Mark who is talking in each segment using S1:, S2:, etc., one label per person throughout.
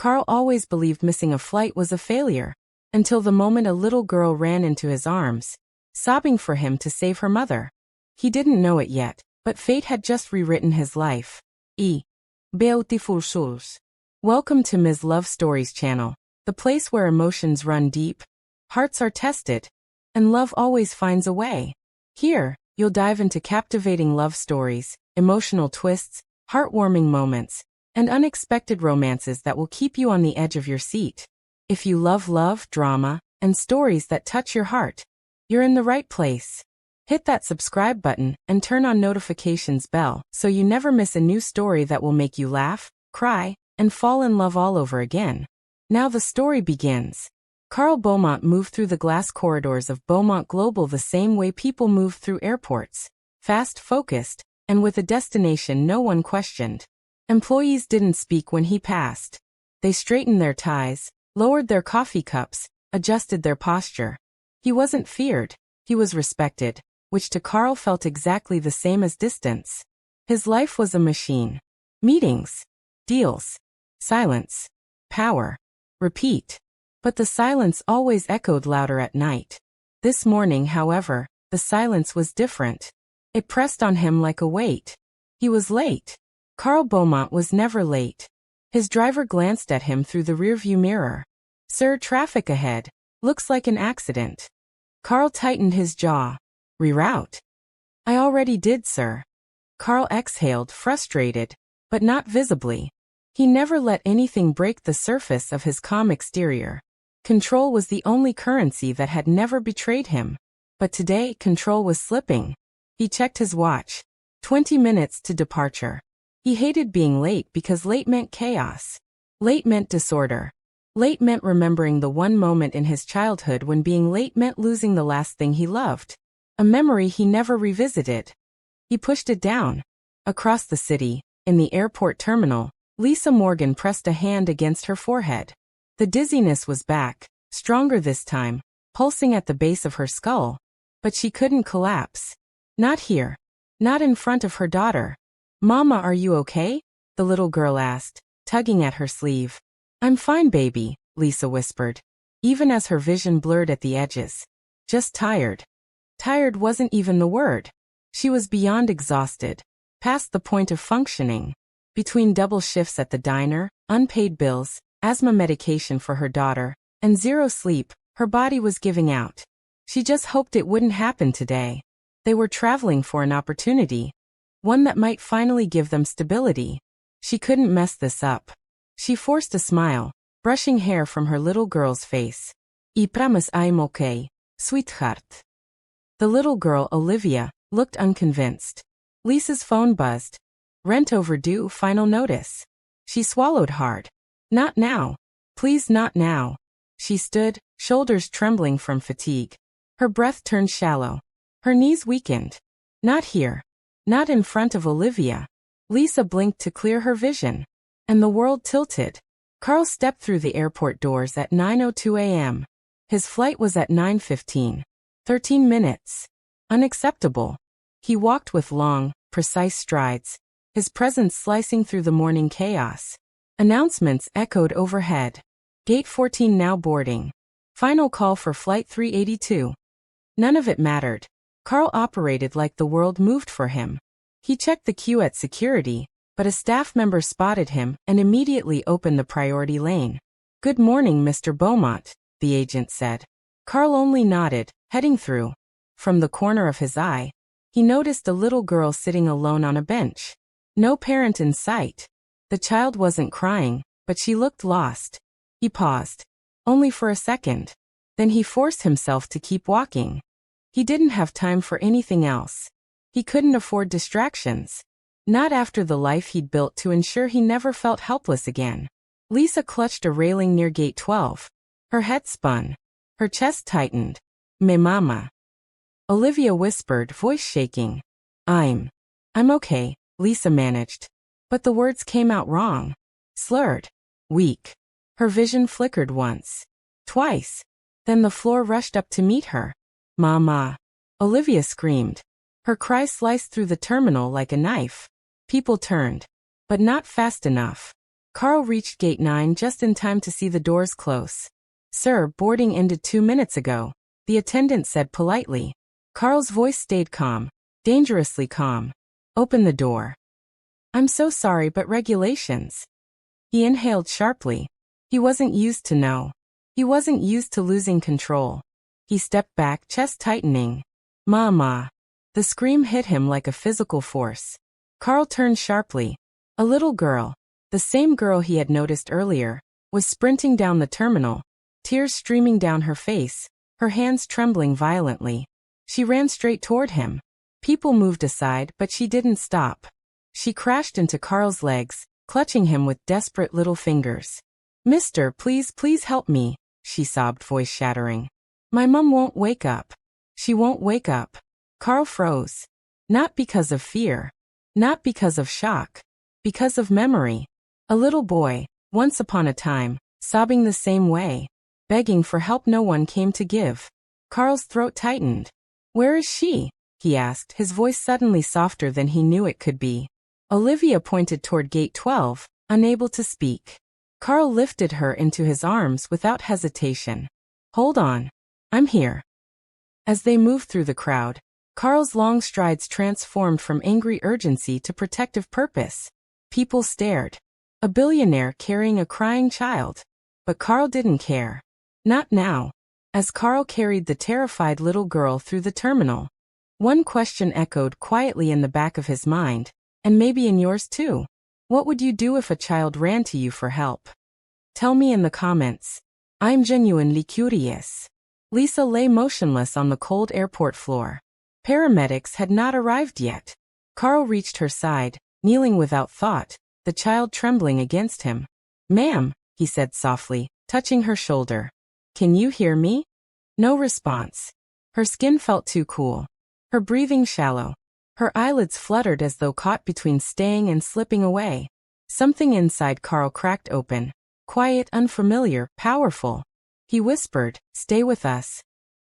S1: Carl always believed missing a flight was a failure, until the moment a little girl ran into his arms, sobbing for him to save her mother. He didn't know it yet, but fate had just rewritten his life. Beautiful souls. Welcome to Ms. Love Stories channel, the place where emotions run deep, hearts are tested, and love always finds a way. Here, you'll dive into captivating love stories, emotional twists, heartwarming moments, and unexpected romances that will keep you on the edge of your seat. If you love love, drama, and stories that touch your heart, you're in the right place. Hit that subscribe button and turn on notifications bell so you never miss a new story that will make you laugh, cry, and fall in love all over again. Now the story begins. Carl Beaumont moved through the glass corridors of Beaumont Global the same way people move through airports, fast, focused, and with a destination no one questioned. Employees didn't speak when he passed. They straightened their ties, lowered their coffee cups, adjusted their posture. He wasn't feared, he was respected, which to Carl felt exactly the same as distance. His life was a machine. Meetings, deals, silence, power, repeat. But the silence always echoed louder at night. This morning, however, the silence was different. It pressed on him like a weight. He was late. Carl Beaumont was never late. His driver glanced at him through the rearview mirror. "Sir, traffic ahead. Looks like an accident." Carl tightened his jaw. "Reroute." "I already did, sir." Carl exhaled, frustrated, but not visibly. He never let anything break the surface of his calm exterior. Control was the only currency that had never betrayed him. But today, control was slipping. He checked his watch. 20 minutes to departure. He hated being late because late meant chaos. Late meant disorder. Late meant remembering the one moment in his childhood when being late meant losing the last thing he loved. A memory he never revisited. He pushed it down. Across the city, in the airport terminal, Lisa Morgan pressed a hand against her forehead. The dizziness was back, stronger this time, pulsing at the base of her skull. But she couldn't collapse. Not here. Not in front of her daughter. "Mama, are you okay?" the little girl asked, tugging at her sleeve. "I'm fine, baby," Lisa whispered, even as her vision blurred at the edges. "Just tired." Tired wasn't even the word. She was beyond exhausted, past the point of functioning. Between double shifts at the diner, unpaid bills, asthma medication for her daughter, and zero sleep, her body was giving out. She just hoped it wouldn't happen today. They were traveling for an opportunity. One that might finally give them stability. She couldn't mess this up. She forced a smile, brushing hair from her little girl's face. "I promise I'm okay, sweetheart." The little girl, Olivia, looked unconvinced. Lisa's phone buzzed. Rent overdue, final notice. She swallowed hard. "Not now. Please, not now." She stood, shoulders trembling from fatigue. Her breath turned shallow. Her knees weakened. Not here. Not in front of Olivia. Lisa blinked to clear her vision. And the world tilted. Carl stepped through the airport doors at 9:02 a.m. His flight was at 9:15. 13 minutes. Unacceptable. He walked with long, precise strides, his presence slicing through the morning chaos. Announcements echoed overhead. Gate 14 now boarding. Final call for Flight 382. None of it mattered. Carl operated like the world moved for him. He checked the queue at security, but a staff member spotted him and immediately opened the priority lane. "Good morning, Mr. Beaumont," the agent said. Carl only nodded, heading through. From the corner of his eye, he noticed a little girl sitting alone on a bench. No parent in sight. The child wasn't crying, but she looked lost. He paused. Only for a second. Then he forced himself to keep walking. He didn't have time for anything else. He couldn't afford distractions. Not after the life he'd built to ensure he never felt helpless again. Lisa clutched a railing near gate 12. Her head spun. Her chest tightened. "Me mama." Olivia whispered, voice shaking. I'm okay," Lisa managed. But the words came out wrong. Slurred. Weak. Her vision flickered once. Twice. Then the floor rushed up to meet her. "Mama." Olivia screamed. Her cry sliced through the terminal like a knife. People turned. But not fast enough. Carl reached gate 9 just in time to see the doors close. "Sir, boarding ended 2 minutes ago," the attendant said politely. Carl's voice stayed calm, dangerously calm. "Open the door." "I'm so sorry, but regulations." He inhaled sharply. He wasn't used to no. He wasn't used to losing control. He stepped back, chest tightening. "Mama." The scream hit him like a physical force. Carl turned sharply. A little girl, the same girl he had noticed earlier, was sprinting down the terminal, tears streaming down her face, her hands trembling violently. She ran straight toward him. People moved aside, but she didn't stop. She crashed into Carl's legs, clutching him with desperate little fingers. "Mister, please, please help me," she sobbed, voice shattering. "My mom won't wake up. She won't wake up." Carl froze. Not because of fear. Not because of shock. Because of memory. A little boy, once upon a time, sobbing the same way. Begging for help no one came to give. Carl's throat tightened. "Where is she?" he asked, his voice suddenly softer than he knew it could be. Olivia pointed toward gate 12, unable to speak. Carl lifted her into his arms without hesitation. "Hold on. I'm here." As they moved through the crowd, Carl's long strides transformed from angry urgency to protective purpose. People stared. A billionaire carrying a crying child. But Carl didn't care. Not now. As Carl carried the terrified little girl through the terminal, one question echoed quietly in the back of his mind, and maybe in yours too. What would you do if a child ran to you for help? Tell me in the comments. I'm genuinely curious. Lisa lay motionless on the cold airport floor. Paramedics had not arrived yet. Carl reached her side, kneeling without thought, the child trembling against him. "Ma'am," he said softly, touching her shoulder. "Can you hear me?" No response. Her skin felt too cool. Her breathing shallow. Her eyelids fluttered as though caught between staying and slipping away. Something inside Carl cracked open. Quiet, unfamiliar, powerful. He whispered, "Stay with us."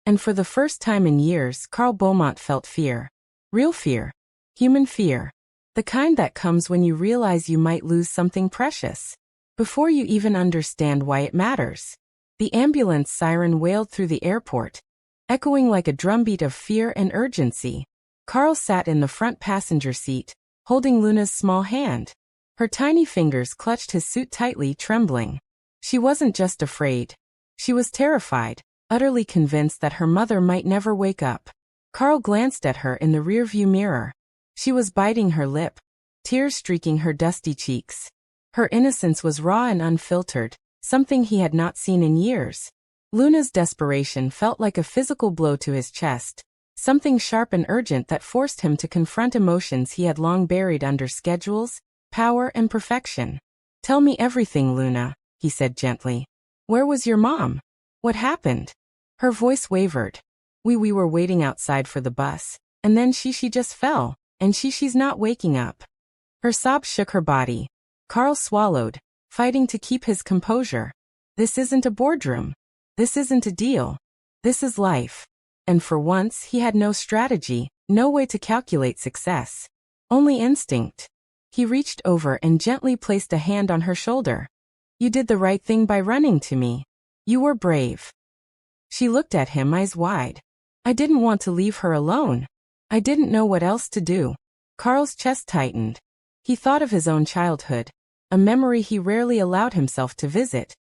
S1: And for the first time in years, Carl Beaumont felt fear. Real fear. Human fear. The kind that comes when you realize you might lose something precious. Before you even understand why it matters. The ambulance siren wailed through the airport, echoing like a drumbeat of fear and urgency. Carl sat in the front passenger seat, holding Luna's small hand. Her tiny fingers clutched his suit tightly, trembling. She wasn't just afraid. She was terrified, utterly convinced that her mother might never wake up. Carl glanced at her in the rearview mirror. She was biting her lip, tears streaking her dusty cheeks. Her innocence was raw and unfiltered, something he had not seen in years. Luna's desperation felt like a physical blow to his chest, something sharp and urgent that forced him to confront emotions he had long buried under schedules, power, and perfection. "Tell me everything, Luna," he said gently. "Where was your mom? What happened?" Her voice wavered. We were waiting outside for the bus, and then she just fell, and she's not waking up." Her sobs shook her body. Carl swallowed, fighting to keep his composure. This isn't a boardroom. This isn't a deal. This is life. And for once he had no strategy, no way to calculate success. Only instinct. He reached over and gently placed a hand on her shoulder. "You did the right thing by running to me. You were brave." She looked at him, eyes wide. "I didn't want to leave her alone. I didn't know what else to do." Carl's chest tightened. He thought of his own childhood, a memory he rarely allowed himself to visit.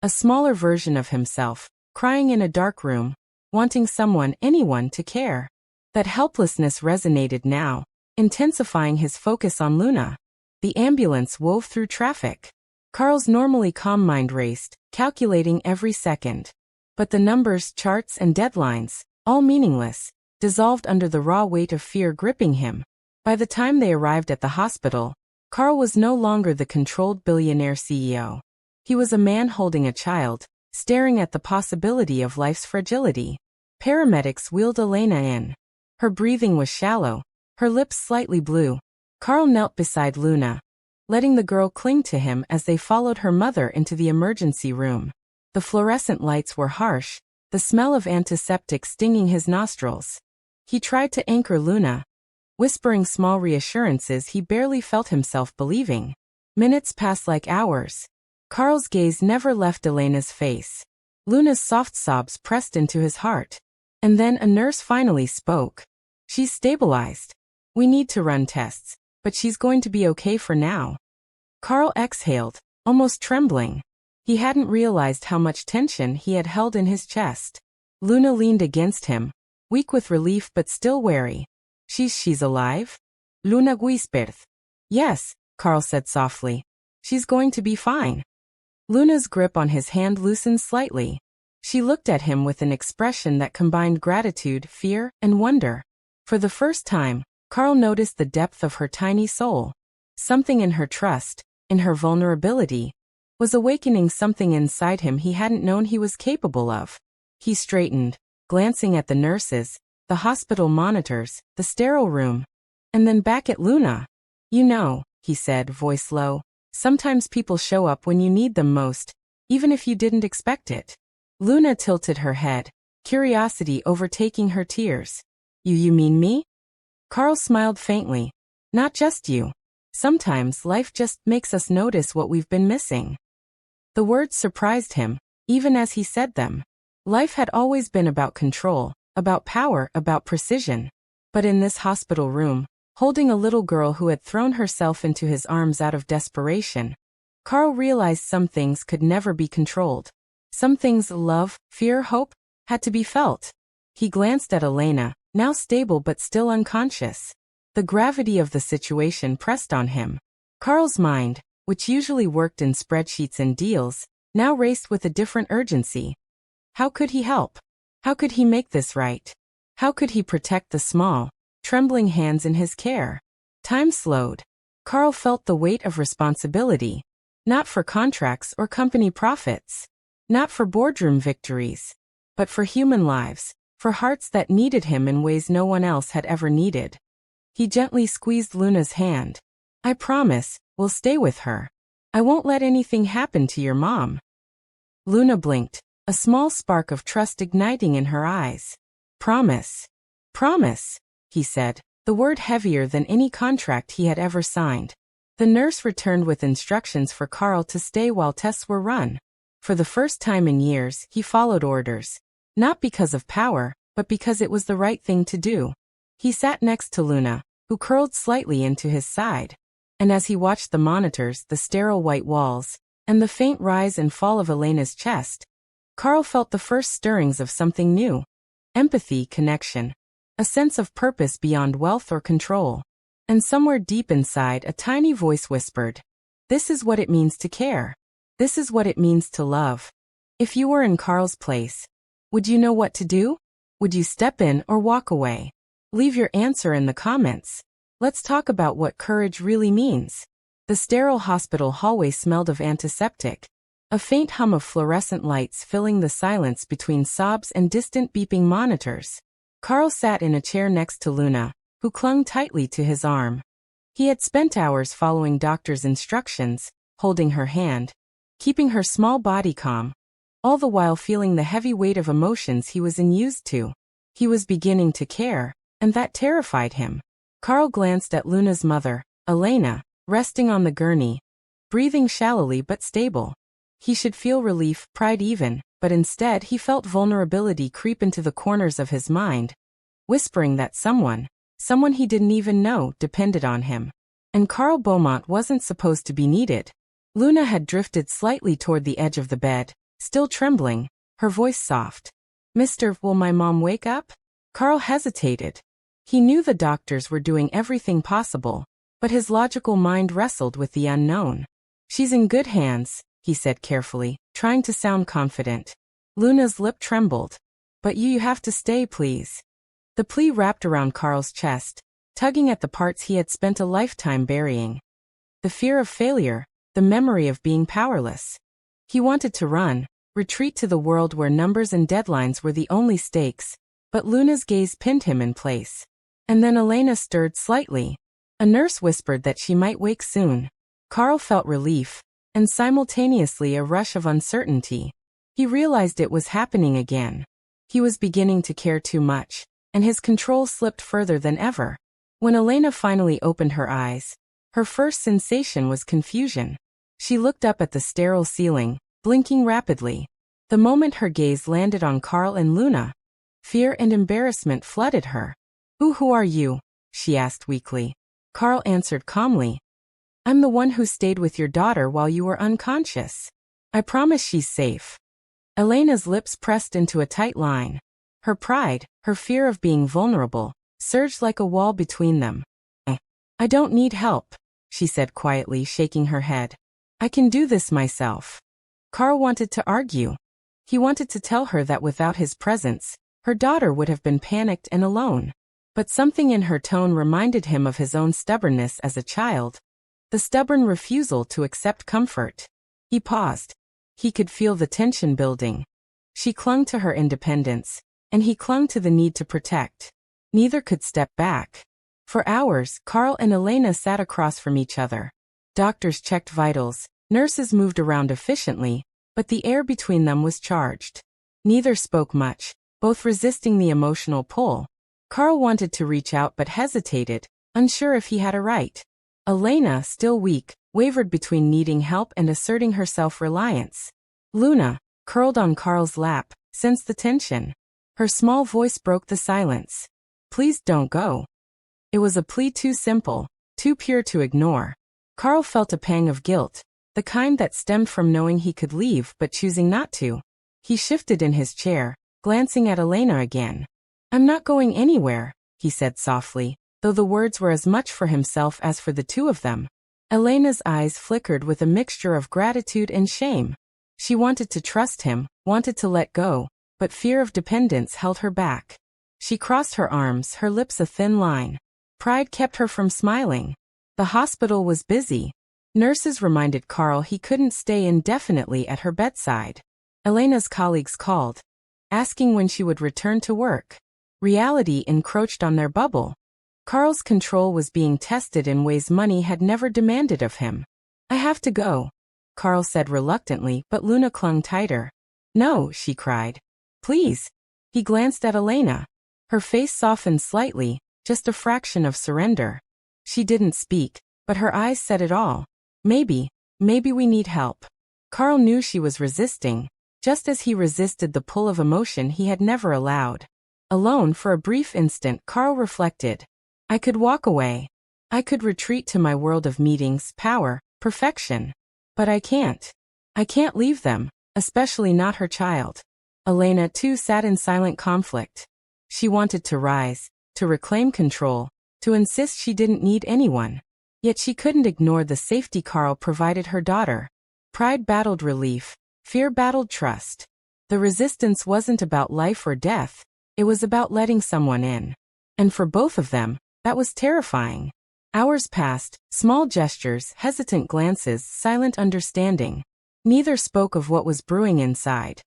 S1: A smaller version of himself, crying in a dark room, wanting someone, anyone, to care. That helplessness resonated now, intensifying his focus on Luna. The ambulance wove through traffic. Carl's normally calm mind raced, calculating every second. But the numbers, charts, and deadlines, all meaningless, dissolved under the raw weight of fear gripping him. By the time they arrived at the hospital, Carl was no longer the controlled billionaire CEO. He was a man holding a child, staring at the possibility of life's fragility. Paramedics wheeled Elena in. Her breathing was shallow, her lips slightly blue. Carl knelt beside Luna, letting the girl cling to him as they followed her mother into the emergency room. The fluorescent lights were harsh, the smell of antiseptic stinging his nostrils. He tried to anchor Luna, whispering small reassurances he barely felt himself believing. Minutes passed like hours. Carl's gaze never left Elena's face. Luna's soft sobs pressed into his heart. And then a nurse finally spoke. She's stabilized. We need to run tests, but she's going to be okay for now. Carl exhaled, almost trembling. He hadn't realized how much tension he had held in his chest. Luna leaned against him, weak with relief but still wary. She's alive? Luna whispered. Yes, Carl said softly. She's going to be fine. Luna's grip on his hand loosened slightly. She looked at him with an expression that combined gratitude, fear, and wonder. For the first time, Carl noticed the depth of her tiny soul. Something in her trust, in her vulnerability, was awakening something inside him he hadn't known he was capable of. He straightened, glancing at the nurses, the hospital monitors, the sterile room, and then back at Luna. You know, he said, voice low, sometimes people show up when you need them most, even if you didn't expect it. Luna tilted her head, curiosity overtaking her tears. You mean me? Carl smiled faintly. Not just you. Sometimes life just makes us notice what we've been missing. The words surprised him, even as he said them. Life had always been about control, about power, about precision. But in this hospital room, holding a little girl who had thrown herself into his arms out of desperation, Carl realized some things could never be controlled. Some things, love, fear, hope, had to be felt. He glanced at Elena, now stable but still unconscious. The gravity of the situation pressed on him. Carl's mind, which usually worked in spreadsheets and deals, now raced with a different urgency. How could he help? How could he make this right? How could he protect the small, trembling hands in his care? Time slowed. Carl felt the weight of responsibility. Not for contracts or company profits. Not for boardroom victories. But for human lives, for hearts that needed him in ways no one else had ever needed. He gently squeezed Luna's hand. I promise, we'll stay with her. I won't let anything happen to your mom. Luna blinked, a small spark of trust igniting in her eyes. Promise. Promise, he said, the word heavier than any contract he had ever signed. The nurse returned with instructions for Carl to stay while tests were run. For the first time in years, he followed orders. Not because of power, but because it was the right thing to do. He sat next to Luna, who curled slightly into his side. And as he watched the monitors, the sterile white walls, and the faint rise and fall of Elena's chest, Carl felt the first stirrings of something new. Empathy, connection. A sense of purpose beyond wealth or control. And somewhere deep inside, a tiny voice whispered, this is what it means to care. This is what it means to love. If you were in Carl's place, would you know what to do? Would you step in or walk away? Leave your answer in the comments. Let's talk about what courage really means. The sterile hospital hallway smelled of antiseptic. A faint hum of fluorescent lights filling the silence between sobs and distant beeping monitors. Carl sat in a chair next to Luna, who clung tightly to his arm. He had spent hours following doctor's instructions, holding her hand, keeping her small body calm, all the while feeling the heavy weight of emotions he was unused to. He was beginning to care, and that terrified him. Carl glanced at Luna's mother, Elena, resting on the gurney, breathing shallowly but stable. He should feel relief, pride even, but instead he felt vulnerability creep into the corners of his mind, whispering that someone he didn't even know, depended on him. And Carl Beaumont wasn't supposed to be needed. Luna had drifted slightly toward the edge of the bed, still trembling, her voice soft. Mr. Will my mom wake up? Carl hesitated. He knew the doctors were doing everything possible, but his logical mind wrestled with the unknown. She's in good hands, he said carefully, trying to sound confident. Luna's lip trembled. But you have to stay, please. The plea wrapped around Carl's chest, tugging at the parts he had spent a lifetime burying. The fear of failure, the memory of being powerless. He wanted to run, retreat to the world where numbers and deadlines were the only stakes, but Luna's gaze pinned him in place. And then Elena stirred slightly. A nurse whispered that she might wake soon. Carl felt relief, and simultaneously a rush of uncertainty. He realized it was happening again. He was beginning to care too much, and his control slipped further than ever. When Elena finally opened her eyes, Her first sensation was confusion. She looked up at the sterile ceiling, blinking rapidly. The moment her gaze landed on Carl and Luna, fear and embarrassment flooded her. Who are you?" she asked weakly. Carl answered calmly. "I'm the one who stayed with your daughter while you were unconscious. I promise she's safe." Elena's lips pressed into a tight line. Her pride, her fear of being vulnerable, surged like a wall between them. "I don't need help," she said quietly, shaking her head. "I can do this myself." Carl wanted to argue. He wanted to tell her that without his presence, her daughter would have been panicked and alone. But something in her tone reminded him of his own stubbornness as a child. The stubborn refusal to accept comfort. He paused. He could feel the tension building. She clung to her independence, and he clung to the need to protect. Neither could step back. For hours, Carl and Elena sat across from each other. Doctors checked vitals, nurses moved around efficiently, but the air between them was charged. Neither spoke much, both resisting the emotional pull. Carl wanted to reach out but hesitated, unsure if he had a right. Elena, still weak, wavered between needing help and asserting her self-reliance. Luna, curled on Carl's lap, sensed the tension. Her small voice broke the silence. "Please don't go." It was a plea too simple, too pure to ignore. Carl felt a pang of guilt, the kind that stemmed from knowing he could leave but choosing not to. He shifted in his chair, glancing at Elena again. "I'm not going anywhere," he said softly, though the words were as much for himself as for the two of them. Elena's eyes flickered with a mixture of gratitude and shame. She wanted to trust him, wanted to let go, but fear of dependence held her back. She crossed her arms, her lips a thin line. Pride kept her from smiling. The hospital was busy. Nurses reminded Carl he couldn't stay indefinitely at her bedside. Elena's colleagues called, asking when she would return to work. Reality encroached on their bubble. Carl's control was being tested in ways money had never demanded of him. "I have to go," Carl said reluctantly, but Luna clung tighter. "No," she cried. "Please." He glanced at Elena. Her face softened slightly, just a fraction of surrender. She didn't speak, but her eyes said it all. Maybe we need help." Carl knew she was resisting, just as he resisted the pull of emotion he had never allowed. Alone for a brief instant, Carl reflected. "I could walk away. I could retreat to my world of meetings, power, perfection. But I can't. I can't leave them, especially not her child." Elena too sat in silent conflict. She wanted to rise, to reclaim control, to insist she didn't need anyone. Yet she couldn't ignore the safety Carl provided her daughter. Pride battled relief, fear battled trust. The resistance wasn't about life or death, it was about letting someone in. And for both of them, that was terrifying. Hours passed, small gestures, hesitant glances, silent understanding. Neither spoke of what was brewing inside.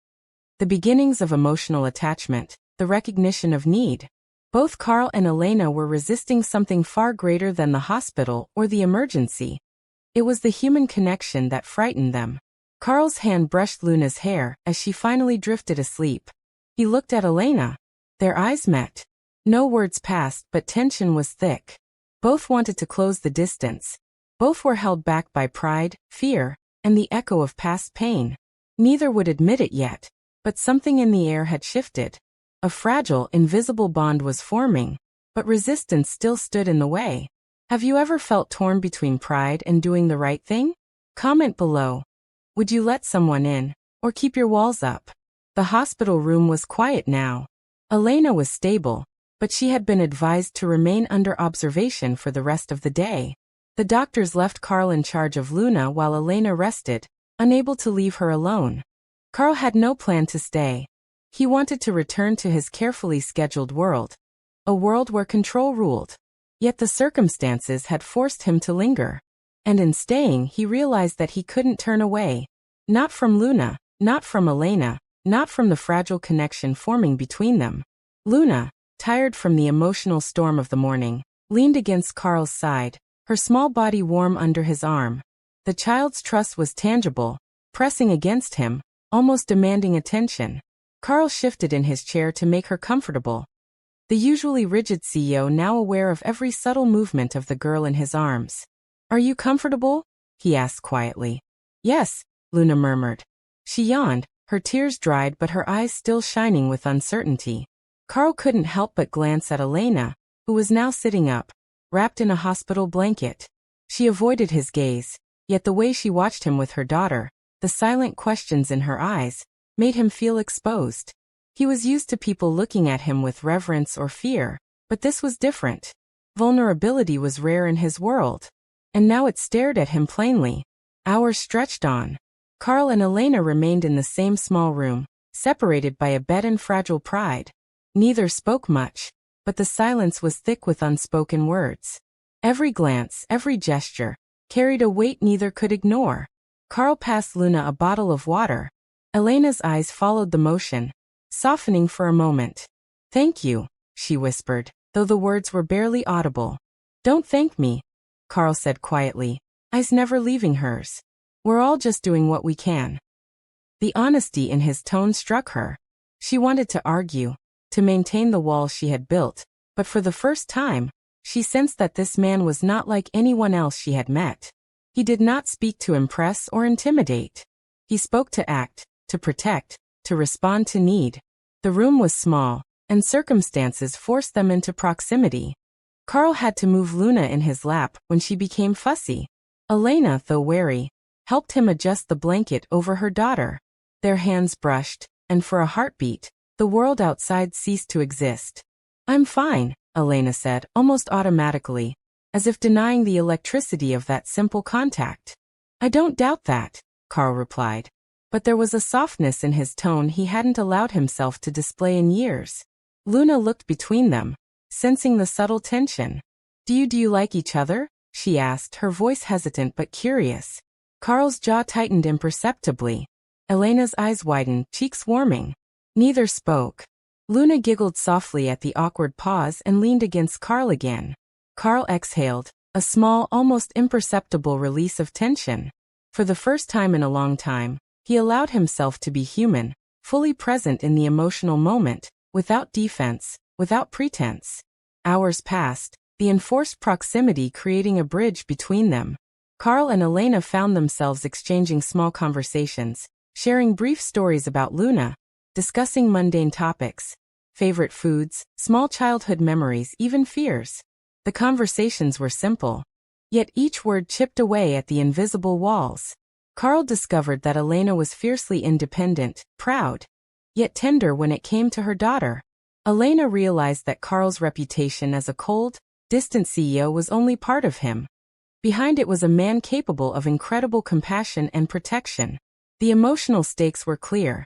S1: The beginnings of emotional attachment, the recognition of need. Both Carl and Elena were resisting something far greater than the hospital or the emergency. It was the human connection that frightened them. Carl's hand brushed Luna's hair as she finally drifted asleep. He looked at Elena. Their eyes met. No words passed, but tension was thick. Both wanted to close the distance. Both were held back by pride, fear, and the echo of past pain. Neither would admit it yet, but something in the air had shifted. A fragile, invisible bond was forming, but resistance still stood in the way. Have you ever felt torn between pride and doing the right thing? Comment below. Would you let someone in, or keep your walls up? The hospital room was quiet now. Elena was stable, but she had been advised to remain under observation for the rest of the day. The doctors left Carl in charge of Luna while Elena rested, unable to leave her alone. Carl had no plan to stay. He wanted to return to his carefully scheduled world, a world where control ruled. Yet the circumstances had forced him to linger. And in staying, he realized that he couldn't turn away. Not from Luna, not from Elena, not from the fragile connection forming between them. Luna, tired from the emotional storm of the morning, leaned against Carl's side, her small body warm under his arm. The child's trust was tangible, pressing against him, almost demanding attention. Carl shifted in his chair to make her comfortable. The usually rigid CEO now aware of every subtle movement of the girl in his arms. Are you comfortable? He asked quietly. Yes, Luna murmured. She yawned, her tears dried but her eyes still shining with uncertainty. Carl couldn't help but glance at Elena, who was now sitting up, wrapped in a hospital blanket. She avoided his gaze, yet the way she watched him with her daughter, the silent questions in her eyes, made him feel exposed. He was used to people looking at him with reverence or fear, but this was different. Vulnerability was rare in his world. And now it stared at him plainly. Hours stretched on. Carl and Elena remained in the same small room, separated by a bed and fragile pride. Neither spoke much, but the silence was thick with unspoken words. Every glance, every gesture, carried a weight neither could ignore. Carl passed Luna a bottle of water. Elena's eyes followed the motion, softening for a moment. Thank you, she whispered, though the words were barely audible. Don't thank me, Carl said quietly, eyes never leaving hers. We're all just doing what we can. The honesty in his tone struck her. She wanted to argue, to maintain the wall she had built, but for the first time, she sensed that this man was not like anyone else she had met. He did not speak to impress or intimidate. He spoke to act, to protect, to respond to need. The room was small, and circumstances forced them into proximity. Carl had to move Luna in his lap when she became fussy. Elena, though wary, helped him adjust the blanket over her daughter. Their hands brushed, and for a heartbeat, the world outside ceased to exist. I'm fine, Elena said, almost automatically, as if denying the electricity of that simple contact. I don't doubt that, Carl replied. But there was a softness in his tone he hadn't allowed himself to display in years. Luna looked between them, sensing the subtle tension. Do you like each other? She asked, her voice hesitant but curious. Carl's jaw tightened imperceptibly. Elena's eyes widened, cheeks warming. Neither spoke. Luna giggled softly at the awkward pause and leaned against Carl again. Carl exhaled, a small, almost imperceptible release of tension. For the first time in a long time, he allowed himself to be human, fully present in the emotional moment, without defense, without pretense. Hours passed, the enforced proximity creating a bridge between them. Carl and Elena found themselves exchanging small conversations, sharing brief stories about Luna, discussing mundane topics, favorite foods, small childhood memories, even fears. The conversations were simple, yet each word chipped away at the invisible walls. Carl discovered that Elena was fiercely independent, proud, yet tender when it came to her daughter. Elena realized that Carl's reputation as a cold, distant CEO was only part of him. Behind it was a man capable of incredible compassion and protection. The emotional stakes were clear.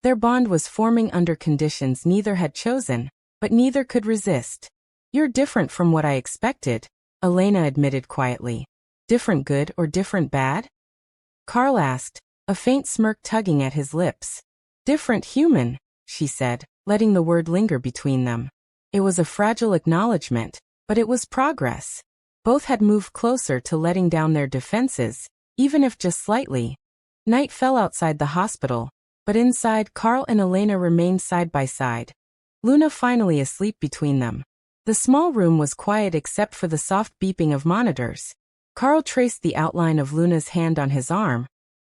S1: Their bond was forming under conditions neither had chosen, but neither could resist. You're different from what I expected, Elena admitted quietly. Different good or different bad? Carl asked, a faint smirk tugging at his lips. Different human, she said, letting the word linger between them. It was a fragile acknowledgement, but it was progress. Both had moved closer to letting down their defenses, even if just slightly. Night fell outside the hospital, but inside Carl and Elena remained side by side. Luna finally asleep between them. The small room was quiet except for the soft beeping of monitors. Carl traced the outline of Luna's hand on his arm,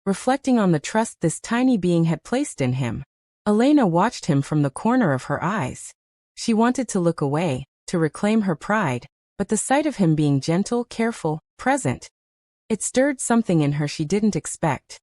S1: reflecting on the trust this tiny being had placed in him. Elena watched him from the corner of her eyes. She wanted to look away, to reclaim her pride, but the sight of him being gentle, careful, present, it stirred something in her she didn't expect.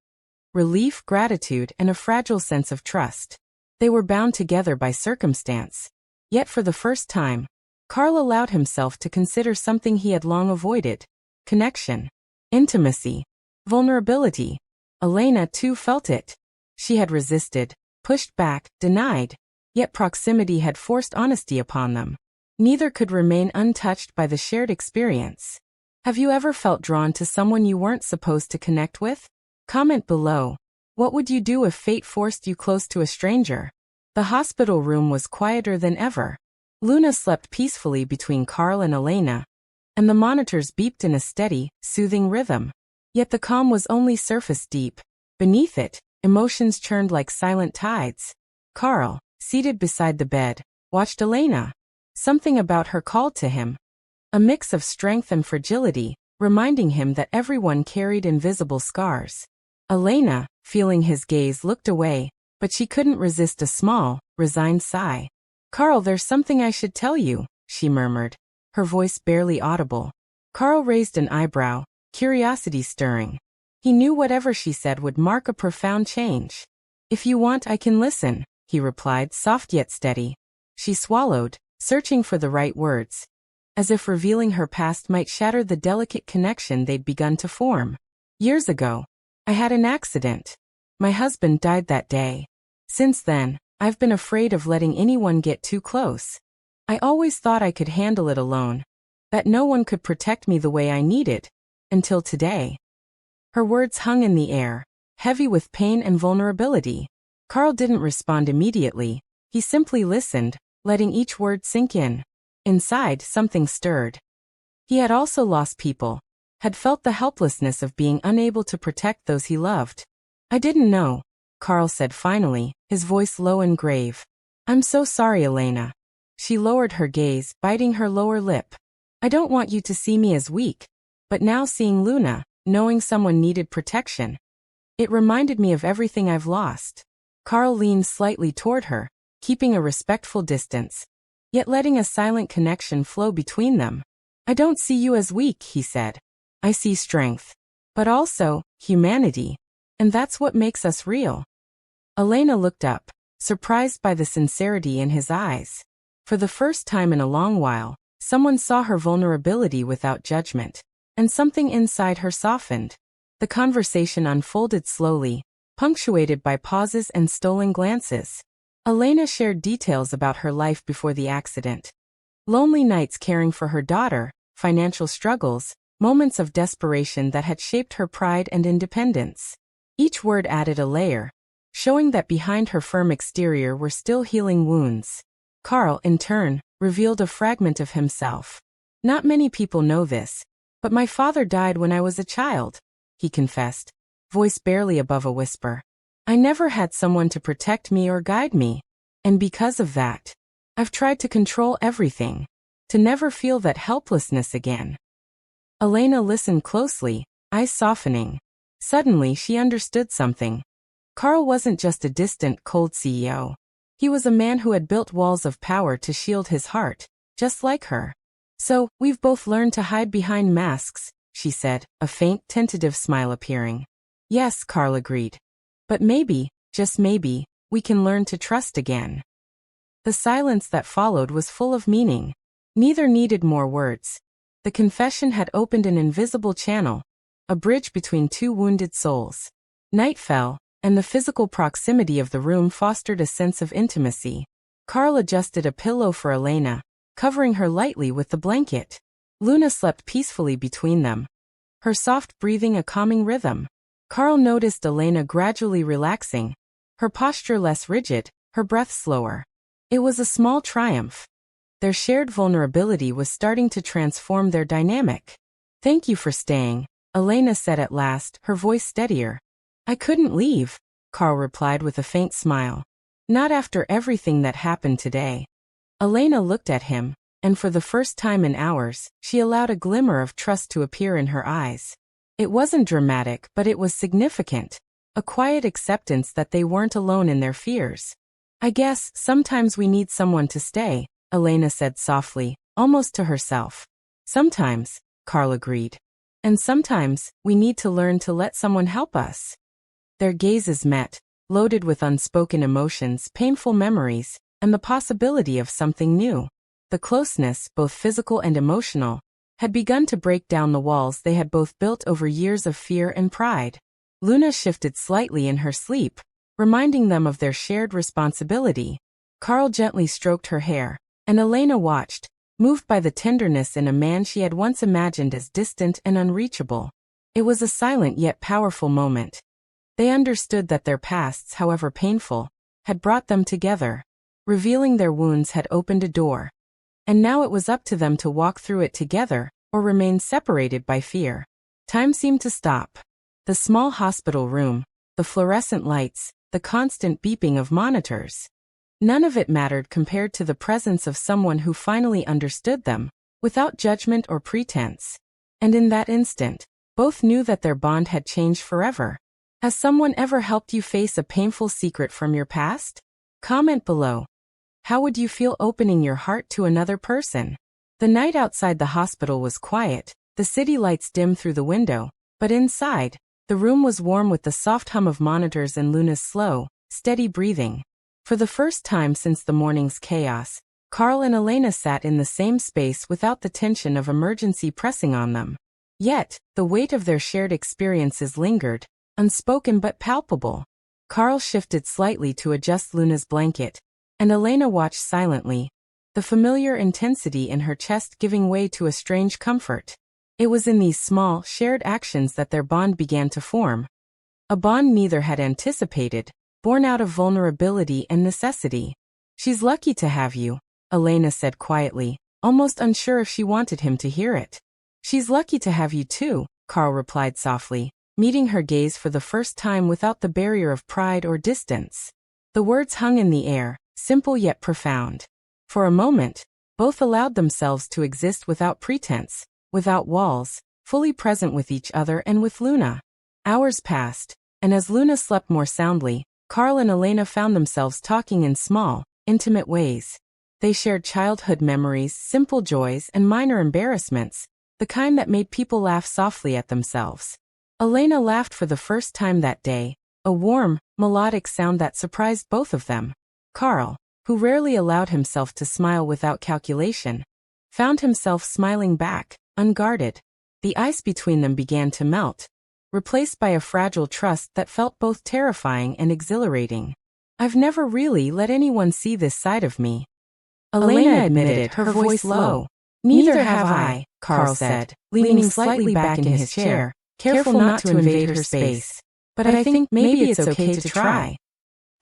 S1: Relief, gratitude, and a fragile sense of trust. They were bound together by circumstance. Yet for the first time, Carl allowed himself to consider something he had long avoided. Connection. Intimacy. Vulnerability. Elena too felt it. She had resisted, pushed back, denied, yet proximity had forced honesty upon them. Neither could remain untouched by the shared experience. Have you ever felt drawn to someone you weren't supposed to connect with? Comment below. What would you do if fate forced you close to a stranger? The hospital room was quieter than ever. Luna slept peacefully between Carl and Elena, and the monitors beeped in a steady, soothing rhythm. Yet the calm was only surface deep. Beneath it, emotions churned like silent tides. Carl, seated beside the bed, watched Elena. Something about her called to him. A mix of strength and fragility, reminding him that everyone carried invisible scars. Elena, feeling his gaze, looked away, but she couldn't resist a small, resigned sigh. "Carl, there's something I should tell you," she murmured, her voice barely audible. Carl raised an eyebrow, curiosity stirring. He knew whatever she said would mark a profound change. "If you want, I can listen," he replied, soft yet steady. She swallowed, searching for the right words, as if revealing her past might shatter the delicate connection they'd begun to form. "Years ago, I had an accident. My husband died that day. Since then, I've been afraid of letting anyone get too close. I always thought I could handle it alone, that no one could protect me the way I needed, until today." Her words hung in the air, heavy with pain and vulnerability. Carl didn't respond immediately. He simply listened, letting each word sink in. Inside, something stirred. He had also lost people, had felt the helplessness of being unable to protect those he loved. "I didn't know," Carl said finally, his voice low and grave. "I'm so sorry, Elena." She lowered her gaze, biting her lower lip. "I don't want you to see me as weak, but now seeing Luna, knowing someone needed protection, it reminded me of everything I've lost." Carl leaned slightly toward her, keeping a respectful distance, yet letting a silent connection flow between them. "I don't see you as weak," he said. "I see strength, but also humanity, and that's what makes us real." Elena looked up, surprised by the sincerity in his eyes. For the first time in a long while, someone saw her vulnerability without judgment, and something inside her softened. The conversation unfolded slowly, punctuated by pauses and stolen glances. Elena shared details about her life before the accident. Lonely nights caring for her daughter, financial struggles, moments of desperation that had shaped her pride and independence. Each word added a layer, showing that behind her firm exterior were still healing wounds. Carl, in turn, revealed a fragment of himself. "Not many people know this, but my father died when I was a child," he confessed, voice barely above a whisper. "I never had someone to protect me or guide me, and because of that, I've tried to control everything, to never feel that helplessness again." Elena listened closely, eyes softening. Suddenly she understood something. Carl wasn't just a distant, cold CEO. He was a man who had built walls of power to shield his heart, just like her. "So, we've both learned to hide behind masks," she said, a faint, tentative smile appearing. "Yes," Carl agreed. "But maybe, just maybe, we can learn to trust again." The silence that followed was full of meaning. Neither needed more words. The confession had opened an invisible channel, a bridge between two wounded souls. Night fell, and the physical proximity of the room fostered a sense of intimacy. Carl adjusted a pillow for Elena, covering her lightly with the blanket. Luna slept peacefully between them, her soft breathing a calming rhythm. Carl noticed Elena gradually relaxing, her posture less rigid, her breath slower. It was a small triumph. Their shared vulnerability was starting to transform their dynamic. "Thank you for staying," Elena said at last, her voice steadier. "I couldn't leave," Carl replied with a faint smile. "Not after everything that happened today." Elena looked at him, and for the first time in hours, she allowed a glimmer of trust to appear in her eyes. It wasn't dramatic, but it was significant, a quiet acceptance that they weren't alone in their fears. "I guess sometimes we need someone to stay," Elena said softly, almost to herself. "Sometimes," Carl agreed. "And sometimes, we need to learn to let someone help us." Their gazes met, loaded with unspoken emotions, painful memories, and the possibility of something new. The closeness, both physical and emotional, had begun to break down the walls they had both built over years of fear and pride. Luna shifted slightly in her sleep, reminding them of their shared responsibility. Carl gently stroked her hair, and Elena watched, moved by the tenderness in a man she had once imagined as distant and unreachable. It was a silent yet powerful moment. They understood that their pasts, however painful, had brought them together. Revealing their wounds had opened a door. And now it was up to them to walk through it together, or remain separated by fear. Time seemed to stop. The small hospital room, the fluorescent lights, the constant beeping of monitors. None of it mattered compared to the presence of someone who finally understood them, without judgment or pretense. And in that instant, both knew that their bond had changed forever. Has someone ever helped you face a painful secret from your past? Comment below. How would you feel opening your heart to another person? The night outside the hospital was quiet, the city lights dimmed through the window, but inside, the room was warm with the soft hum of monitors and Luna's slow, steady breathing. For the first time since the morning's chaos, Carl and Elena sat in the same space without the tension of emergency pressing on them. Yet, the weight of their shared experiences lingered, unspoken but palpable. Carl shifted slightly to adjust Luna's blanket, and Elena watched silently, the familiar intensity in her chest giving way to a strange comfort. It was in these small, shared actions that their bond began to form. A bond neither had anticipated, born out of vulnerability and necessity. She's lucky to have you, Elena said quietly, almost unsure if she wanted him to hear it. She's lucky to have you too, Carl replied softly, meeting her gaze for the first time without the barrier of pride or distance. The words hung in the air, simple yet profound. For a moment, both allowed themselves to exist without pretense, without walls, fully present with each other and with Luna. Hours passed, and as Luna slept more soundly, Carl and Elena found themselves talking in small, intimate ways. They shared childhood memories, simple joys, and minor embarrassments, the kind that made people laugh softly at themselves. Elena laughed for the first time that day, a warm, melodic sound that surprised both of them. Carl, who rarely allowed himself to smile without calculation, found himself smiling back, unguarded. The ice between them began to melt, replaced by a fragile trust that felt both terrifying and exhilarating. I've never really let anyone see this side of me, Elena admitted, her voice low. Neither have I, Carl said, leaning slightly back in his chair, careful not to invade her space. But I think maybe it's okay to try.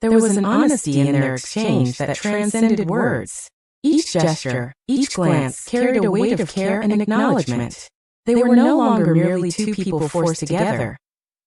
S1: There was an honesty in their exchange that transcended words. Each gesture, each glance carried a weight of care and acknowledgement. They were no longer merely two people forced together.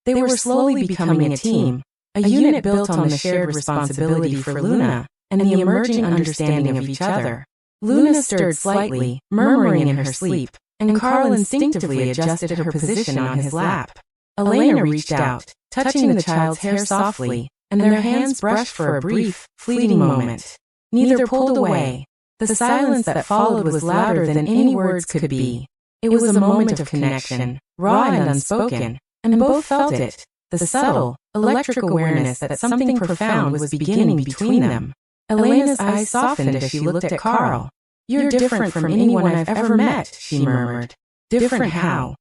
S1: They were slowly becoming a team, a unit built on the shared responsibility for Luna and the emerging understanding of each other. Luna stirred slightly, murmuring in her sleep, and Carl instinctively adjusted her position on his lap. Elena reached out, touching the child's hair softly, and their hands brushed for a brief, fleeting moment. Neither pulled away. The silence that followed was louder than any words could be. It was a moment of connection, raw and unspoken, and both felt it, the subtle, electric awareness that something profound was beginning between them. Elena's eyes softened as she looked at Carl. You're different from anyone I've ever met, she murmured. Different how?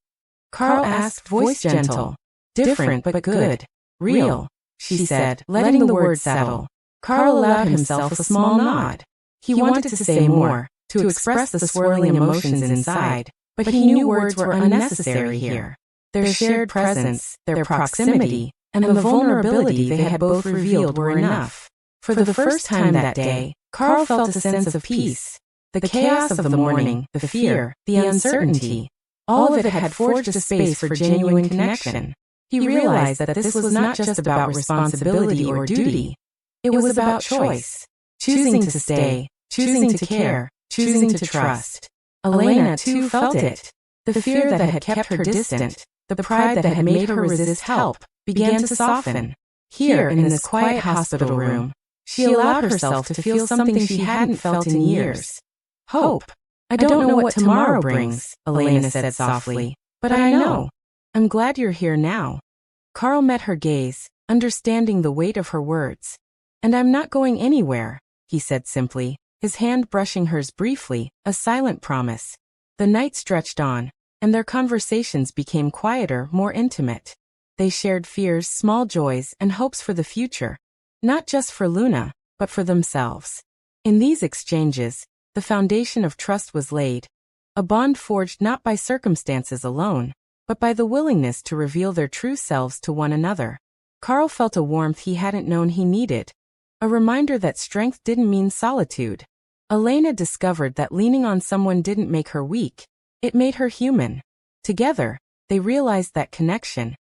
S1: Carl asked, voice gentle. Different but good. Real, she said, letting the words settle. Carl allowed himself a small nod. He wanted to say more, to express the swirling emotions inside, but he knew words were unnecessary here. Their shared presence, their proximity, and the vulnerability they had both revealed were enough. For the first time that day, Carl felt a sense of peace. The chaos of the morning, the fear, the uncertainty, all of it had forged a space for genuine connection. He realized that this was not just about responsibility or duty. It was about choice. Choosing to stay, choosing to care, choosing to trust. Elena, too, felt it. The fear that had kept her distant, the pride that had made her resist help, began to soften. Here, in this quiet hospital room, she allowed herself to feel something she hadn't felt in years. Hope. I don't know what tomorrow brings, Elena said softly, but I know. I'm glad you're here now. Carl met her gaze, understanding the weight of her words. And I'm not going anywhere, he said simply, his hand brushing hers briefly, a silent promise. The night stretched on, and their conversations became quieter, more intimate. They shared fears, small joys, and hopes for the future, not just for Luna, but for themselves. In these exchanges, the foundation of trust was laid, a bond forged not by circumstances alone, but by the willingness to reveal their true selves to one another. Carl felt a warmth he hadn't known he needed, a reminder that strength didn't mean solitude. Elena discovered that leaning on someone didn't make her weak, it made her human. Together, they realized that connection,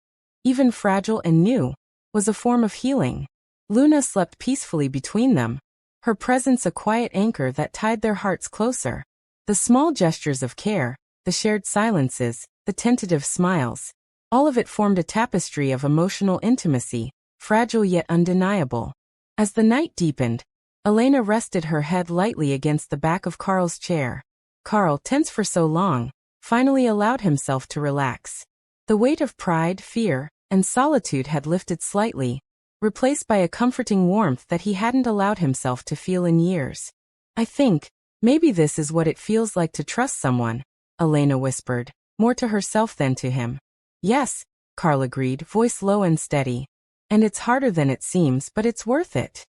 S1: even fragile and new, was a form of healing. Luna slept peacefully between them, her presence a quiet anchor that tied their hearts closer. The small gestures of care, the shared silences, the tentative smiles. All of it formed a tapestry of emotional intimacy, fragile yet undeniable. As the night deepened, Elena rested her head lightly against the back of Carl's chair. Carl, tense for so long, finally allowed himself to relax. The weight of pride, fear, and solitude had lifted slightly, replaced by a comforting warmth that he hadn't allowed himself to feel in years. I think, maybe this is what it feels like to trust someone, Elena whispered, more to herself than to him. Yes, Carl agreed, voice low and steady. And it's harder than it seems, but it's worth it.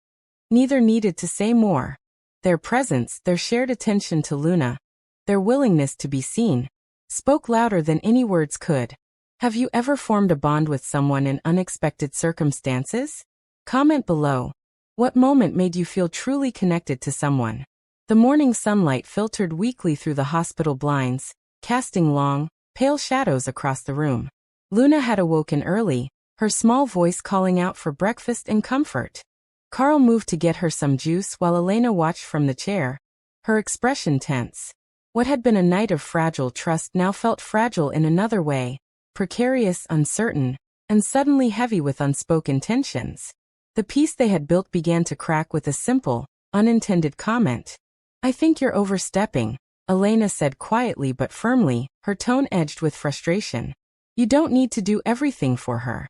S1: Neither needed to say more. Their presence, their shared attention to Luna, their willingness to be seen, spoke louder than any words could. Have you ever formed a bond with someone in unexpected circumstances? Comment below. What moment made you feel truly connected to someone? The morning sunlight filtered weakly through the hospital blinds, casting long, pale shadows across the room. Luna had awoken early, her small voice calling out for breakfast and comfort. Carl moved to get her some juice while Elena watched from the chair, her expression tense. What had been a night of fragile trust now felt fragile in another way, precarious, uncertain, and suddenly heavy with unspoken tensions. The peace they had built began to crack with a simple, unintended comment. I think you're overstepping, Elena said quietly but firmly, her tone edged with frustration. You don't need to do everything for her.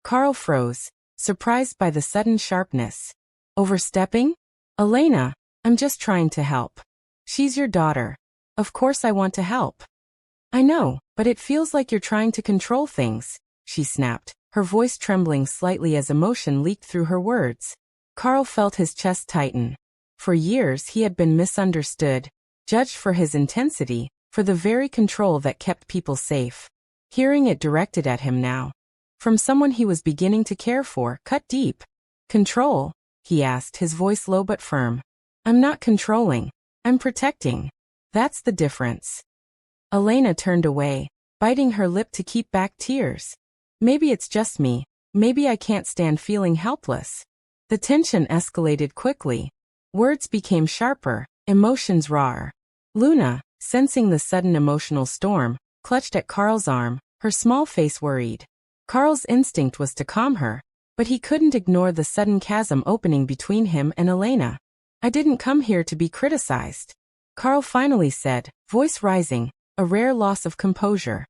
S1: Carl froze, surprised by the sudden sharpness. Overstepping? Elena, I'm just trying to help. She's your daughter. Of course I want to help. I know, but it feels like you're trying to control things, she snapped, her voice trembling slightly as emotion leaked through her words. Carl felt his chest tighten. For years he had been misunderstood, judged for his intensity, for the very control that kept people safe. Hearing it directed at him now, from someone he was beginning to care for, cut deep. Control? He asked, his voice low but firm. I'm not controlling. I'm protecting. That's the difference. Elena turned away, biting her lip to keep back tears. Maybe it's just me. Maybe I can't stand feeling helpless. The tension escalated quickly. Words became sharper, emotions rawer. Luna, sensing the sudden emotional storm, clutched at Carl's arm, her small face worried. Carl's instinct was to calm her, but he couldn't ignore the sudden chasm opening between him and Elena. I didn't come here to be criticized, Carl finally said, voice rising, a rare loss of composure.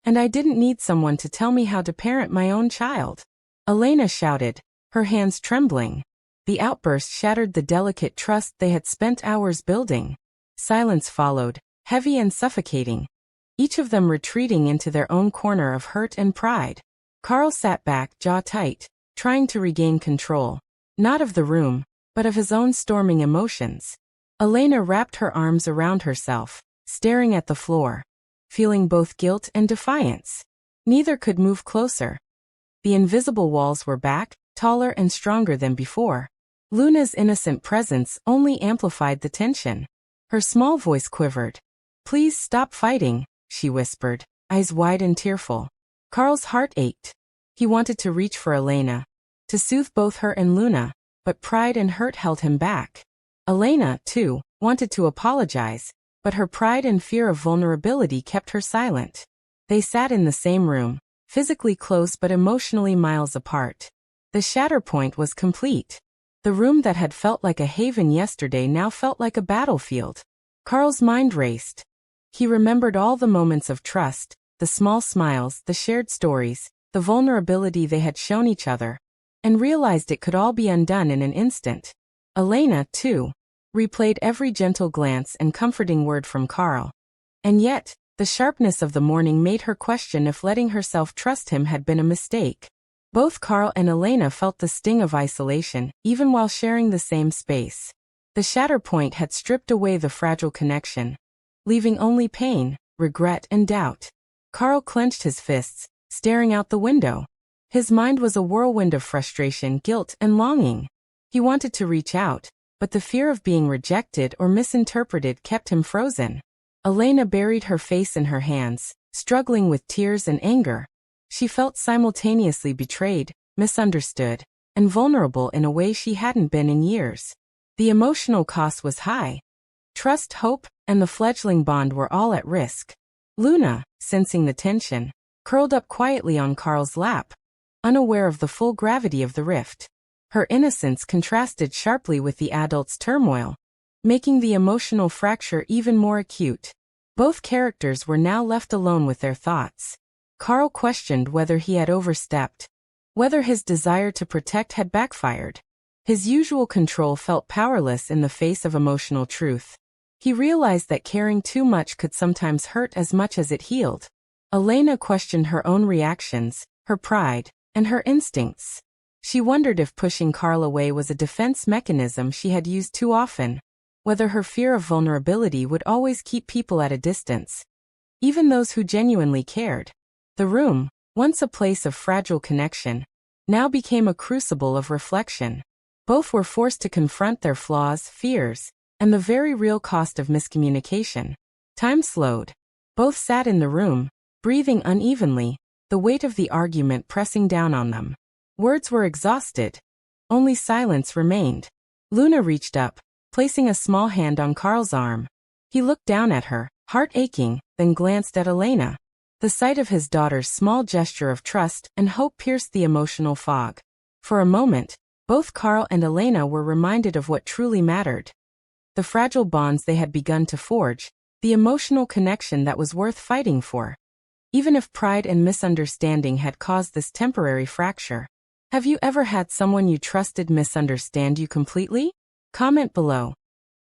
S1: And I didn't need someone to tell me how to parent my own child. Elena shouted, her hands trembling. The outburst shattered the delicate trust they had spent hours building. Silence followed, heavy and suffocating, each of them retreating into their own corner of hurt and pride. Carl sat back, jaw tight, trying to regain control, not of the room, but of his own storming emotions. Elena wrapped her arms around herself, staring at the floor, feeling both guilt and defiance. Neither could move closer. The invisible walls were back, taller and stronger than before. Luna's innocent presence only amplified the tension. Her small voice quivered. Please stop fighting, she whispered, eyes wide and tearful. Carl's heart ached. He wanted to reach for Elena, to soothe both her and Luna, but pride and hurt held him back. Elena, too, wanted to apologize, but her pride and fear of vulnerability kept her silent. They sat in the same room, physically close but emotionally miles apart. The shatter point was complete. The room that had felt like a haven yesterday now felt like a battlefield. Carl's mind raced. He remembered all the moments of trust, the small smiles, the shared stories, the vulnerability they had shown each other, and realized it could all be undone in an instant. Elena, too, replayed every gentle glance and comforting word from Carl. And yet, the sharpness of the morning made her question if letting herself trust him had been a mistake. Both Carl and Elena felt the sting of isolation, even while sharing the same space. The shatter point had stripped away the fragile connection, leaving only pain, regret, and doubt. Carl clenched his fists, staring out the window. His mind was a whirlwind of frustration, guilt, and longing. He wanted to reach out, but the fear of being rejected or misinterpreted kept him frozen. Elena buried her face in her hands, struggling with tears and anger. She felt simultaneously betrayed, misunderstood, and vulnerable in a way she hadn't been in years. The emotional cost was high. Trust, hope, and the fledgling bond were all at risk. Luna, sensing the tension, curled up quietly on Carl's lap, unaware of the full gravity of the rift. Her innocence contrasted sharply with the adult's turmoil, making the emotional fracture even more acute. Both characters were now left alone with their thoughts. Carl questioned whether he had overstepped, whether his desire to protect had backfired. His usual control felt powerless in the face of emotional truth. He realized that caring too much could sometimes hurt as much as it healed. Elena questioned her own reactions, her pride, and her instincts. She wondered if pushing Carl away was a defense mechanism she had used too often, whether her fear of vulnerability would always keep people at a distance, even those who genuinely cared. The room, once a place of fragile connection, now became a crucible of reflection. Both were forced to confront their flaws, fears, and the very real cost of miscommunication. Time slowed. Both sat in the room, breathing unevenly, the weight of the argument pressing down on them. Words were exhausted. Only silence remained. Luna reached up, placing a small hand on Carl's arm. He looked down at her, heart aching, then glanced at Elena. The sight of his daughter's small gesture of trust and hope pierced the emotional fog. For a moment, both Carl and Elena were reminded of what truly mattered. The fragile bonds they had begun to forge, the emotional connection that was worth fighting for. Even if pride and misunderstanding had caused this temporary fracture. Have you ever had someone you trusted misunderstand you completely? Comment below.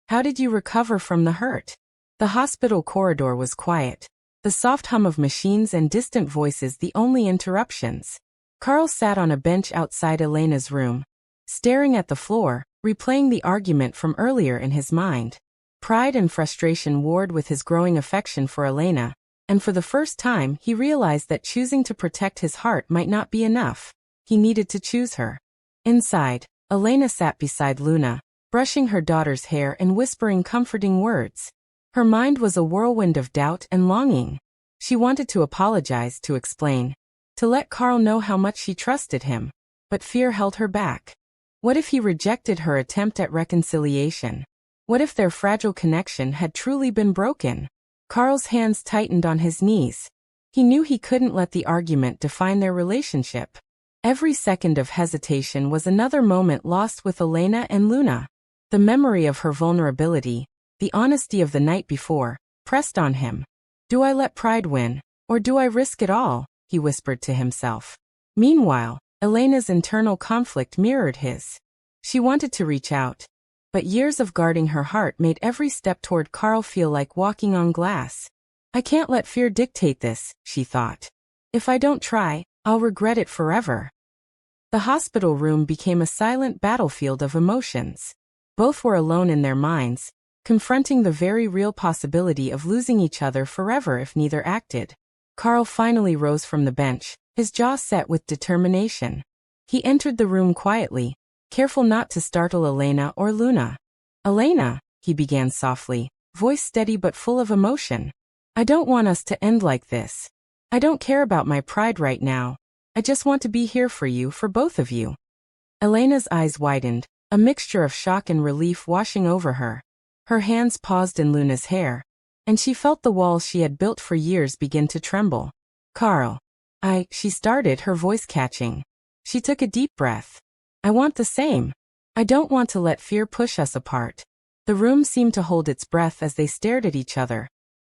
S1: How did you recover from the hurt? The hospital corridor was quiet, the soft hum of machines and distant voices the only interruptions. Carl sat on a bench outside Elena's room, staring at the floor, replaying the argument from earlier in his mind. Pride and frustration warred with his growing affection for Elena, and for the first time he realized that choosing to protect his heart might not be enough. He needed to choose her. Inside, Elena sat beside Luna, brushing her daughter's hair and whispering comforting words. Her mind was a whirlwind of doubt and longing. She wanted to apologize, to explain, to let Carl know how much she trusted him, but fear held her back. What if he rejected her attempt at reconciliation? What if their fragile connection had truly been broken? Carl's hands tightened on his knees. He knew he couldn't let the argument define their relationship. Every second of hesitation was another moment lost with Elena and Luna. The memory of her vulnerability, the honesty of the night before, pressed on him. Do I let pride win, or do I risk it all? He whispered to himself. Meanwhile, Elena's internal conflict mirrored his. She wanted to reach out, but years of guarding her heart made every step toward Carl feel like walking on glass. I can't let fear dictate this, she thought. If I don't try, I'll regret it forever. The hospital room became a silent battlefield of emotions. Both were alone in their minds, confronting the very real possibility of losing each other forever if neither acted. Carl finally rose from the bench, his jaw set with determination. He entered the room quietly, careful not to startle Elena or Luna. Elena, he began softly, voice steady but full of emotion. I don't want us to end like this. I don't care about my pride right now. I just want to be here for you, for both of you. Elena's eyes widened, a mixture of shock and relief washing over her. Her hands paused in Luna's hair, and she felt the walls she had built for years begin to tremble. Carl. She started, her voice catching. She took a deep breath. I want the same. I don't want to let fear push us apart. The room seemed to hold its breath as they stared at each other,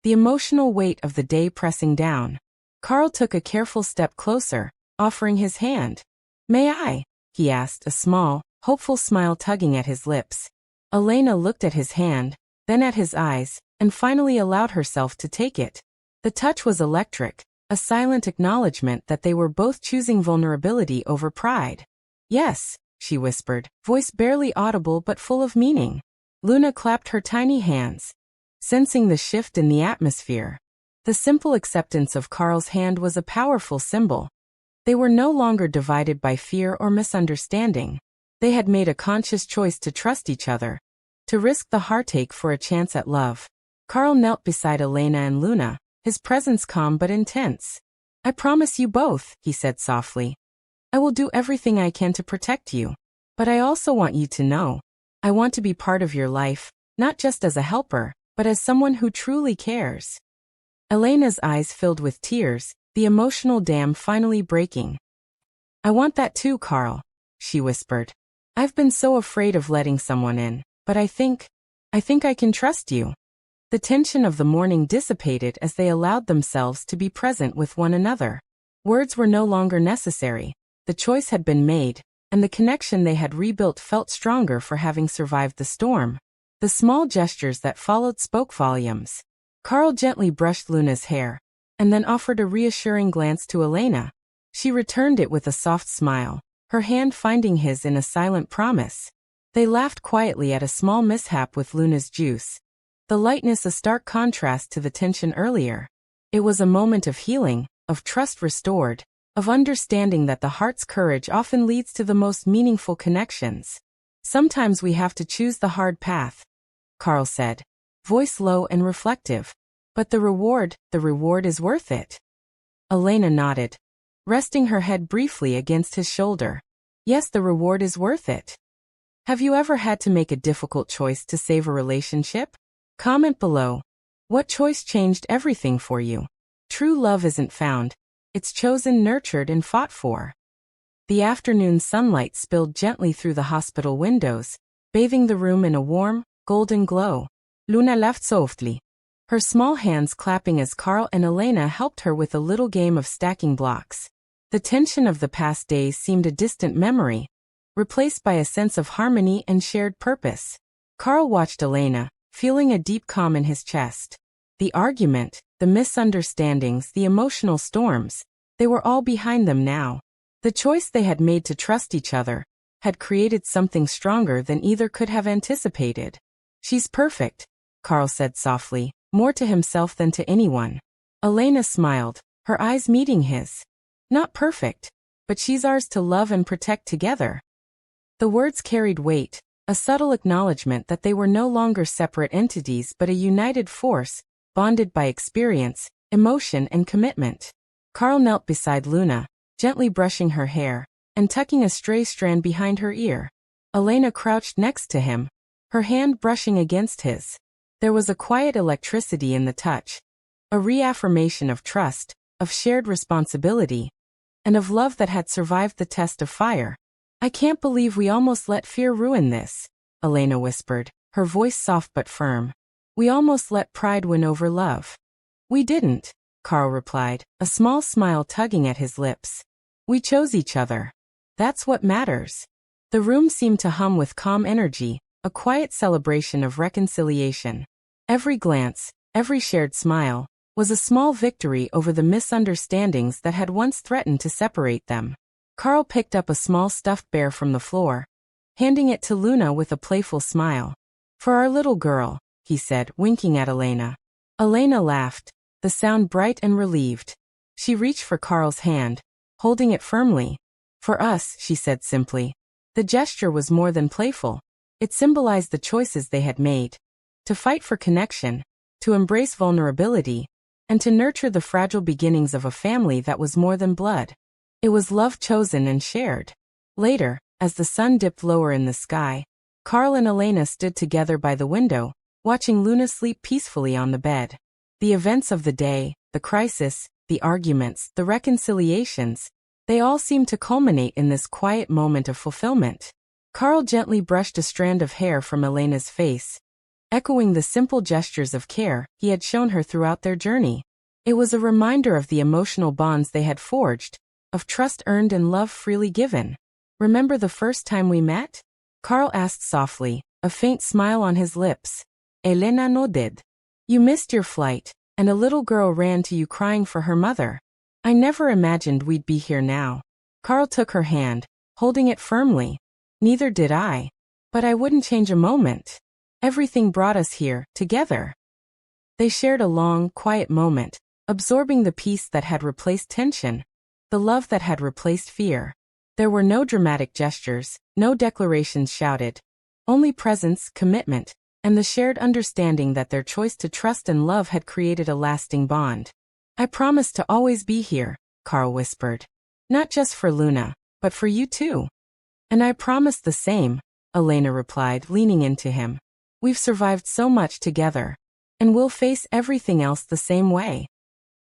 S1: the emotional weight of the day pressing down. Carl took a careful step closer, offering his hand. May I? He asked, a small, hopeful smile tugging at his lips. Elena looked at his hand, then at his eyes, and finally allowed herself to take it. The touch was electric, a silent acknowledgement that they were both choosing vulnerability over pride. Yes, she whispered, voice barely audible but full of meaning. Luna clapped her tiny hands, sensing the shift in the atmosphere. The simple acceptance of Carl's hand was a powerful symbol. They were no longer divided by fear or misunderstanding. They had made a conscious choice to trust each other, to risk the heartache for a chance at love. Carl knelt beside Elena and Luna, his presence calm but intense. I promise you both, he said softly. I will do everything I can to protect you. But I also want you to know. I want to be part of your life, not just as a helper, but as someone who truly cares. Elena's eyes filled with tears, the emotional dam finally breaking. "I want that too, Carl," she whispered. "I've been so afraid of letting someone in, but I think I can trust you." The tension of the morning dissipated as they allowed themselves to be present with one another. Words were no longer necessary. The choice had been made, and the connection they had rebuilt felt stronger for having survived the storm. The small gestures that followed spoke volumes. Carl gently brushed Luna's hair, and then offered a reassuring glance to Elena. She returned it with a soft smile, her hand finding his in a silent promise. They laughed quietly at a small mishap with Luna's juice. The lightness a stark contrast to the tension earlier. It was a moment of healing, of trust restored, of understanding that the heart's courage often leads to the most meaningful connections. "Sometimes we have to choose the hard path," Carl said, voice low and reflective. "But the reward is worth it." Elena nodded, resting her head briefly against his shoulder. "Yes, the reward is worth it." Have you ever had to make a difficult choice to save a relationship? Comment below. What choice changed everything for you? True love isn't found. It's chosen, nurtured, and fought for. The afternoon sunlight spilled gently through the hospital windows, bathing the room in a warm, golden glow. Luna laughed softly, her small hands clapping as Carl and Elena helped her with a little game of stacking blocks. The tension of the past days seemed a distant memory, replaced by a sense of harmony and shared purpose. Carl watched Elena, feeling a deep calm in his chest. The argument, the misunderstandings, the emotional storms, they were all behind them now. The choice they had made to trust each other had created something stronger than either could have anticipated. "She's perfect," Carl said softly, more to himself than to anyone. Elena smiled, her eyes meeting his. "Not perfect, but she's ours to love and protect together." The words carried weight, a subtle acknowledgement that they were no longer separate entities but a united force, bonded by experience, emotion, and commitment. Carl knelt beside Luna, gently brushing her hair, and tucking a stray strand behind her ear. Elena crouched next to him, her hand brushing against his. There was a quiet electricity in the touch, a reaffirmation of trust, of shared responsibility, and of love that had survived the test of fire. "I can't believe we almost let fear ruin this," Elena whispered, her voice soft but firm. "We almost let pride win over love." "We didn't," Carl replied, a small smile tugging at his lips. "We chose each other. That's what matters." The room seemed to hum with calm energy, a quiet celebration of reconciliation. Every glance, every shared smile, was a small victory over the misunderstandings that had once threatened to separate them. Carl picked up a small stuffed bear from the floor, handing it to Luna with a playful smile. "For our little girl," he said, winking at Elena. Elena laughed, the sound bright and relieved. She reached for Carl's hand, holding it firmly. "For us," she said simply. The gesture was more than playful. It symbolized the choices they had made. To fight for connection, to embrace vulnerability, and to nurture the fragile beginnings of a family that was more than blood. It was love chosen and shared. Later, as the sun dipped lower in the sky, Carl and Elena stood together by the window, watching Luna sleep peacefully on the bed. The events of the day, the crisis, the arguments, the reconciliations, they all seemed to culminate in this quiet moment of fulfillment. Carl gently brushed a strand of hair from Elena's face, echoing the simple gestures of care he had shown her throughout their journey. It was a reminder of the emotional bonds they had forged, of trust earned and love freely given. "Remember the first time we met?" Carl asked softly, a faint smile on his lips. Elena nodded. "You missed your flight, and a little girl ran to you crying for her mother. I never imagined we'd be here now." Carl took her hand, holding it firmly. "Neither did I. But I wouldn't change a moment. Everything brought us here, together." They shared a long, quiet moment, absorbing the peace that had replaced tension, the love that had replaced fear. There were no dramatic gestures, no declarations shouted, only presence, commitment, and the shared understanding that their choice to trust and love had created a lasting bond. "I promise to always be here," Carl whispered. "Not just for Luna, but for you too." "And I promise the same," Elena replied, leaning into him. "We've survived so much together, and we'll face everything else the same way."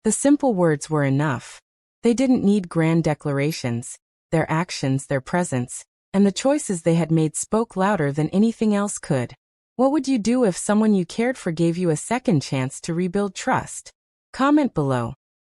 S1: The simple words were enough. They didn't need grand declarations. Their actions, their presence, and the choices they had made spoke louder than anything else could. What would you do if someone you cared for gave you a second chance to rebuild trust? Comment below.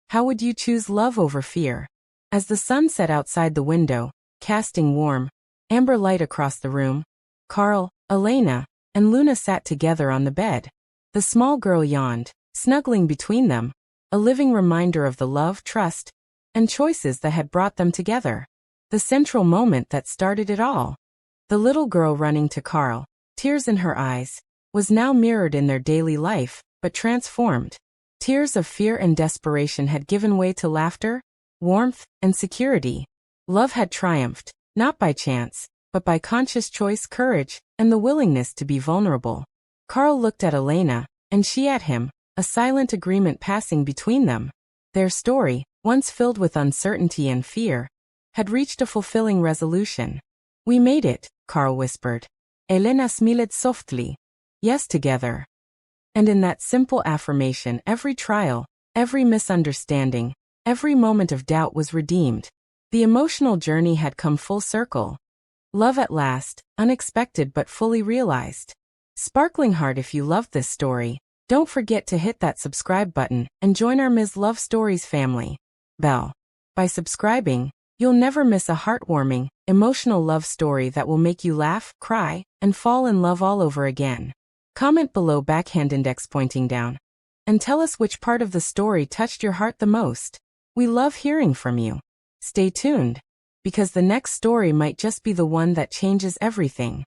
S1: How would you choose love over fear? As the sun set outside the window, casting warm, amber light across the room, Carl, Elena, and Luna sat together on the bed. The small girl yawned, snuggling between them, a living reminder of the love, trust, and choices that had brought them together. The central moment that started it all. The little girl running to Carl, tears in her eyes, was now mirrored in their daily life, but transformed. Tears of fear and desperation had given way to laughter, warmth, and security. Love had triumphed, not by chance, but by conscious choice, courage, and the willingness to be vulnerable. Carl looked at Elena, and she at him, a silent agreement passing between them. Their story, once filled with uncertainty and fear, had reached a fulfilling resolution. "We made it," Carl whispered. Elena smiled softly. "Yes, together." And in that simple affirmation, every trial, every misunderstanding, every moment of doubt was redeemed. The emotional journey had come full circle. Love at last, unexpected but fully realized. Sparkling heart, if you loved this story, don't forget to hit that subscribe button and join our Ms. Love Stories family. Bell. By subscribing, you'll never miss a heartwarming, emotional love story that will make you laugh, cry, and fall in love all over again. Comment below, backhand index pointing down, and tell us which part of the story touched your heart the most. We love hearing from you. Stay tuned, because the next story might just be the one that changes everything.